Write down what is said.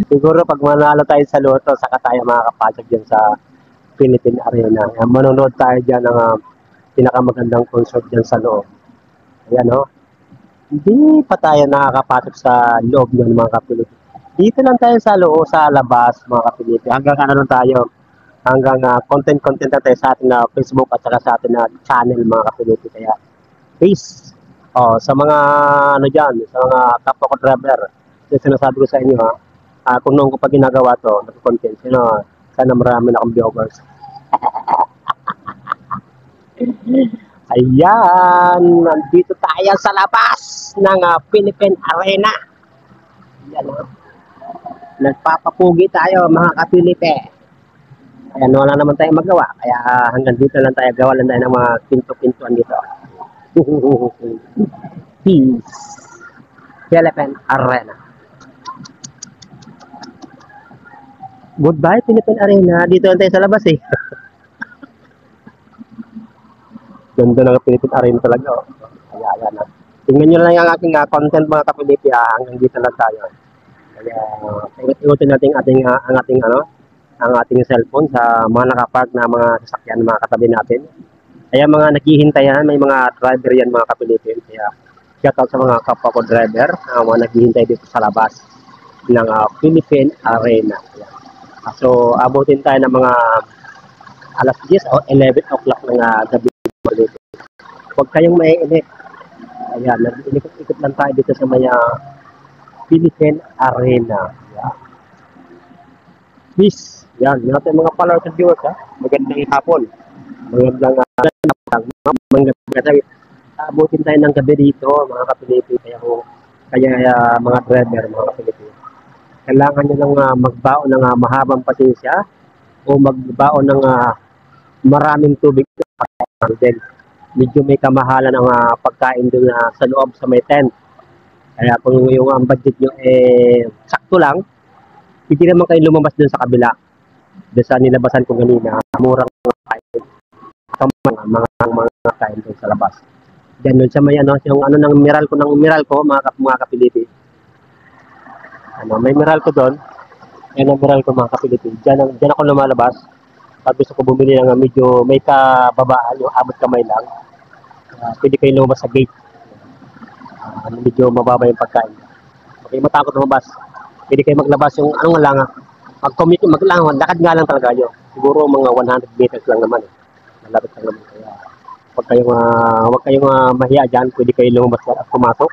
Siguro pag manalo tayo sa loto, saka tayo makakapasok dyan sa Philippine Arena. Ayan, manonood tayo dyan ng pinakamagandang concert dyan sa loob. Ayan, no? Hindi pa tayo nakakapasok sa loob ng mga kapilipin. Dito lang tayo sa loob, sa labas, mga kapilipin. Hanggang ano lang tayo, hanggang content-content na tayo sa ating Facebook at saka sa ating channel, mga kapilipin. Kaya, peace. Oh, sa mga ano dyan, sa mga kapwa ko driver, yung sinasabi ko sa inyo kung noon ko pa ginagawa to, nag-content, sana marami na akong viewers. Ayan, nandito tayo sa labas ng Philippine Arena. Ayan, nagpapapugi tayo mga kapilipe. Ayan, wala naman tayong magawa. Kaya hanggang dito lang tayo, gawa lang tayo ng mga pinto-pintuan dito. Peace. Philippine Arena. Goodbye, Philippine Arena. Dito lang tayo sa labas eh. Ganda ng Philippine Arena talaga. Oh. Kaya, ayan. Tingnan nyo lang yung aking content mga kapilipi. Hanggang dito lang tayo. Kaya, ikot-ikotin natin ang ating cellphone sa mga nakapark na mga sasakyan, mga katabi natin. Kaya mga naghihintay yan, may mga driver yan mga kapilipin. Kaya, shout out sa mga kapwa ko driver, mga naghihintay dito sa labas ng Philippine Arena. So, abutin tayo ng mga alas 10 o 11 o'clock ng gabi. Huwag kayong maiinip. Ayan, nag-ikot lang tayo dito sa may Philippine Arena. Ayan. Peace. Yan, yun natin mga followers and viewers Magandang hapon. Magandang abutin tayo ng gabi dito, mga kapilipi. Kaya mga driver, mga kapilipi. Kailangan nyo nang magbaon ng mahabang pasensya o magbaon ng maraming tubig. Then, medyo may kamahalan ang pagkain doon sa loob sa may tent. Kaya kung yung budget nyo sakto lang, hindi naman kayo lumabas doon sa kabila. Doon sa nilabasan ko ganina, murang kain. Mga kain doon sa labas. Diyan doon sa may yung ng Meralco, mga kapilipi. May Meralco doon. Yan ang Meralco mga kapilipi. Diyan ako lumalabas. Pag gusto ko bumili ng medyo may kababaan, yung abot kamay lang. Pwede kayo lumabas sa gate. Medyo mababa yung pagkain. Okay, matakot lumabas. Pwede kayo maglabas yung mag-commute, lakad nga lang talaga yun. Siguro mga 100 meters lang naman. Malapit lang naman. Kaya huwag kayong mahiya dyan. Pwede kayo lumabas at pumasok.